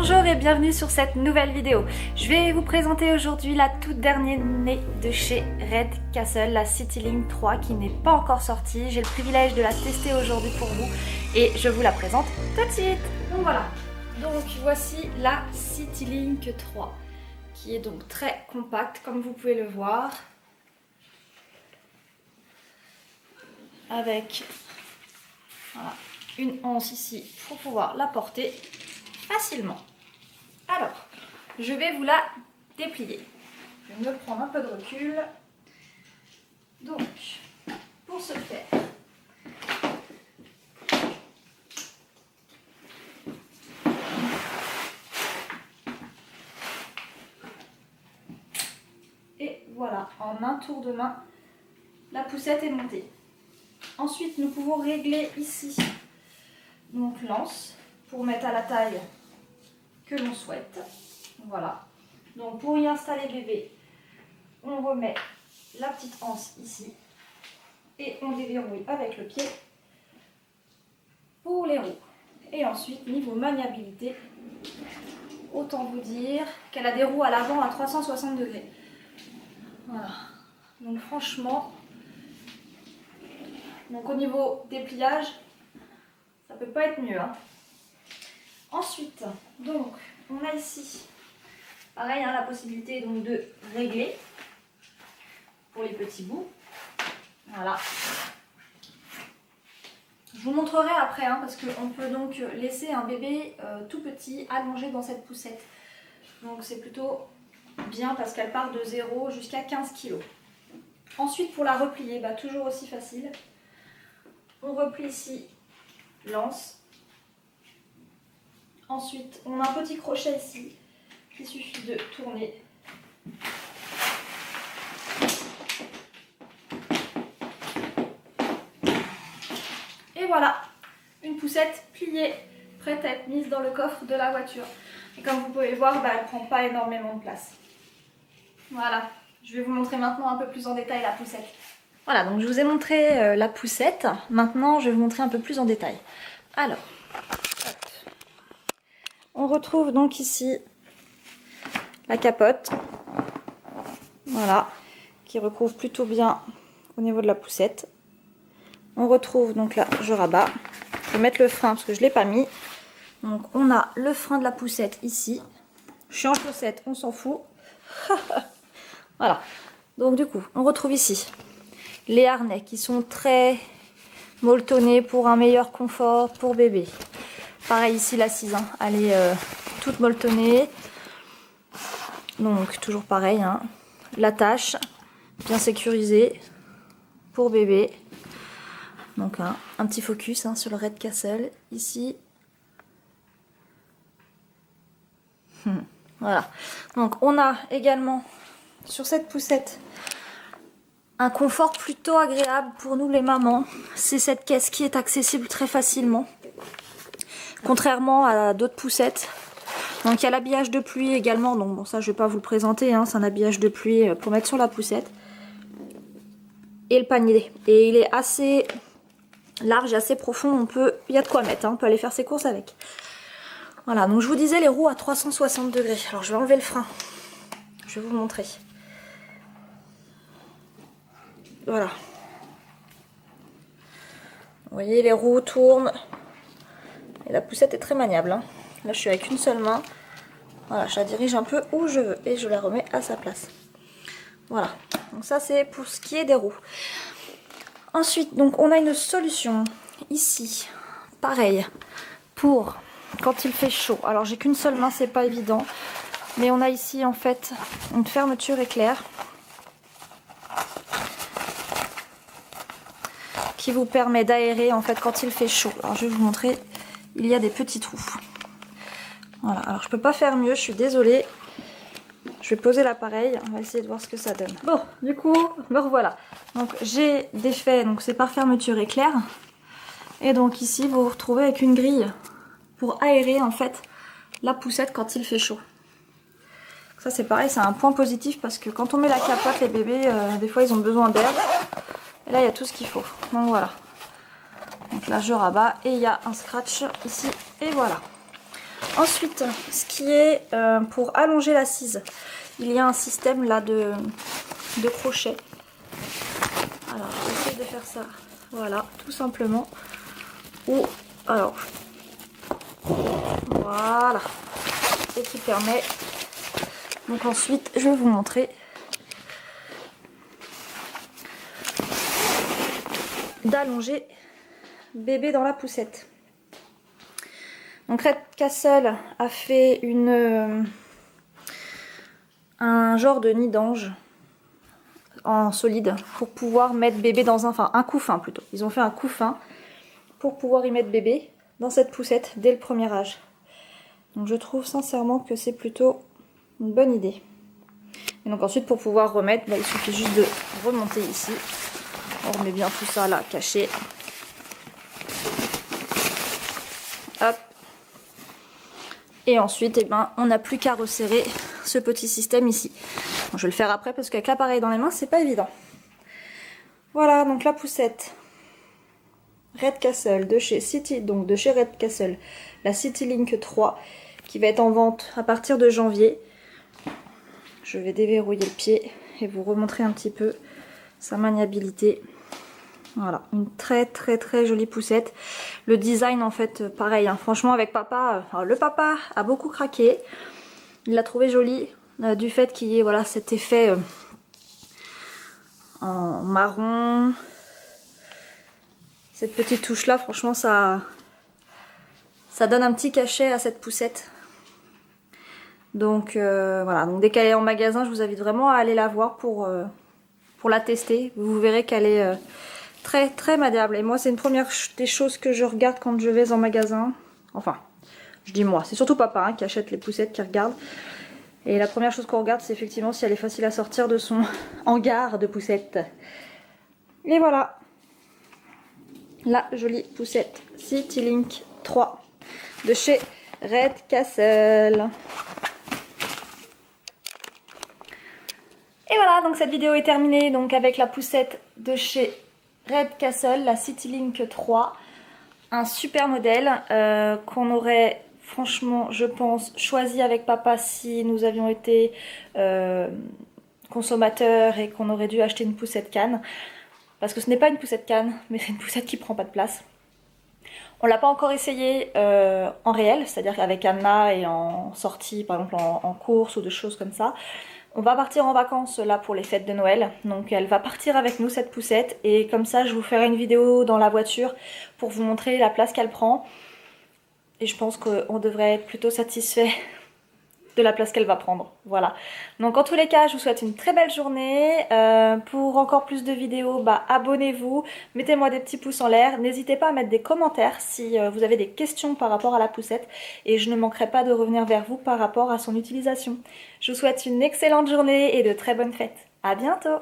Bonjour et bienvenue sur cette nouvelle vidéo. Je vais vous présenter aujourd'hui la toute dernière de chez Red Castle, la Citylink 3 qui n'est pas encore sortie. J'ai le privilège de la tester aujourd'hui pour vous et je vous la présente tout de suite. Donc voilà, donc voici la Citylink 3 qui est donc très compacte comme vous pouvez le voir. Avec voilà, une anse ici pour pouvoir la porter facilement. Alors, je vais vous la déplier. Je vais me prendre un peu de recul. Donc, pour ce faire, et voilà, en un tour de main, la poussette est montée. Ensuite, nous pouvons régler ici donc l'anse pour mettre à la taille que l'on souhaite. Voilà. Donc pour y installer bébé, on remet la petite anse ici et on déverrouille avec le pied pour les roues. Et ensuite, niveau maniabilité, autant vous dire qu'elle a des roues à l'avant à 360 degrés. Voilà. Donc franchement, donc au niveau dépliage, ça peut pas être mieux, hein. Ensuite, donc, on a ici, pareil, hein, la possibilité donc de régler pour les petits bouts. Voilà. Je vous montrerai après, hein, parce qu'on peut donc laisser un bébé tout petit allongé dans cette poussette. Donc c'est plutôt bien parce qu'elle part de 0 jusqu'à 15 kg. Ensuite, pour la replier, bah, toujours aussi facile. On replie ici l'anse. Ensuite, on a un petit crochet ici qu'il suffit de tourner. Et voilà, une poussette pliée, prête à être mise dans le coffre de la voiture. Et comme vous pouvez le voir, bah, elle ne prend pas énormément de place. Voilà, je vais vous montrer maintenant un peu plus en détail la poussette. Voilà, donc je vous ai montré la poussette. Maintenant, je vais vous montrer un peu plus en détail. Alors, on retrouve donc ici la capote, voilà, qui recouvre plutôt bien au niveau de la poussette. On retrouve donc là, je rabats, je vais mettre le frein parce que je ne l'ai pas mis. Donc on a le frein de la poussette ici. Je suis en chaussettes, on s'en fout. Voilà, donc du coup, on retrouve ici les harnais qui sont très molletonnés pour un meilleur confort pour bébé. Pareil ici l'assise, hein, elle est toute molletonnée. Donc toujours pareil, hein. L'attache bien sécurisée pour bébé. Donc un petit focus, hein, sur le Red Castle ici. Voilà. Donc on a également sur cette poussette un confort plutôt agréable pour nous les mamans. C'est cette caisse qui est accessible très facilement. Contrairement à d'autres poussettes. Donc il y a l'habillage de pluie également. Donc bon, ça je vais pas vous le présenter, hein, c'est un habillage de pluie pour mettre sur la poussette. Et le panier. Et il est assez large et assez profond. Il y a de quoi mettre, hein, on peut aller faire ses courses avec. Voilà, donc je vous disais les roues à 360 degrés. Alors je vais enlever le frein. Je vais vous montrer. Voilà. Vous voyez, les roues tournent. Et la poussette est très maniable, hein. Là je suis avec une seule main. Voilà, je la dirige un peu où je veux et je la remets à sa place. Voilà, donc ça c'est pour ce qui est des roues. Ensuite, donc on a une solution ici, pareil, pour quand il fait chaud. Alors j'ai qu'une seule main, c'est pas évident, mais on a ici en fait une fermeture éclair qui vous permet d'aérer en fait quand il fait chaud. Alors je vais vous montrer, il y a des petits trous. Voilà, alors je peux pas faire mieux, je suis désolée. Je vais poser l'appareil, on va essayer de voir ce que ça donne. Bon, du coup, me revoilà. Donc j'ai défait, donc c'est par fermeture éclair. Et donc ici, vous vous retrouvez avec une grille pour aérer en fait la poussette quand il fait chaud. Ça c'est pareil, c'est un point positif parce que quand on met la capote, les bébés, des fois ils ont besoin d'air. Et là il y a tout ce qu'il faut. Donc voilà. Donc là je rabats et il y a un scratch ici et voilà. Ensuite, ce qui est pour allonger l'assise, il y a un système là de crochet. Alors, je vais essayer de faire ça, voilà, tout simplement. Ou, alors, voilà, et qui permet, donc ensuite, je vais vous montrer d'allonger bébé dans la poussette. Donc Red Castle a fait un genre de nid d'ange en solide pour pouvoir mettre bébé dans un couffin plutôt. Ils ont fait un couffin pour pouvoir y mettre bébé dans cette poussette dès le premier âge. Donc je trouve sincèrement que c'est plutôt une bonne idée. Et donc ensuite pour pouvoir remettre, il suffit juste de remonter ici. On remet bien tout ça là caché. Hop. Et ensuite, on n'a plus qu'à resserrer ce petit système ici. Bon, je vais le faire après parce qu'avec l'appareil dans les mains, c'est pas évident. Voilà, donc la poussette Red Castle de chez Red Castle, la CityLink 3, qui va être en vente à partir de janvier. Je vais déverrouiller le pied et vous remontrer un petit peu sa maniabilité. Voilà, une très jolie poussette. Le design en fait pareil, hein. Franchement avec papa, le papa a beaucoup craqué. Il l'a trouvé joli du fait qu'il y ait voilà, cet effet en marron. Cette petite touche là, franchement ça donne un petit cachet à cette poussette. Donc voilà, donc dès qu'elle est en magasin, je vous invite vraiment à aller la voir pour la tester. Vous verrez qu'elle est très maniable. Et moi c'est une première des choses que je regarde quand je vais en magasin. Enfin, je dis moi, c'est surtout papa hein, qui achète les poussettes, qui regarde. Et la première chose qu'on regarde c'est effectivement si elle est facile à sortir de son hangar de poussettes. Et voilà, la jolie poussette CityLink 3 de chez Red Castle. Et voilà, donc cette vidéo est terminée donc avec la poussette de chez Red Castle, la CityLink 3. Un super modèle qu'on aurait franchement, je pense, choisi avec papa si nous avions été consommateurs et qu'on aurait dû acheter une poussette canne. Parce que ce n'est pas une poussette canne, mais c'est une poussette qui prend pas de place. On l'a pas encore essayé en réel, c'est-à-dire avec Anna et en sortie, par exemple en course ou de choses comme ça. On va partir en vacances là pour les fêtes de Noël, donc elle va partir avec nous cette poussette et comme ça je vous ferai une vidéo dans la voiture pour vous montrer la place qu'elle prend. Et je pense qu'on devrait être plutôt satisfait de la place qu'elle va prendre. Voilà. Donc en tous les cas, je vous souhaite une très belle journée. Pour encore plus de vidéos, abonnez-vous, mettez-moi des petits pouces en l'air. N'hésitez pas à mettre des commentaires si vous avez des questions par rapport à la poussette. Et je ne manquerai pas de revenir vers vous par rapport à son utilisation. Je vous souhaite une excellente journée et de très bonnes fêtes. À bientôt!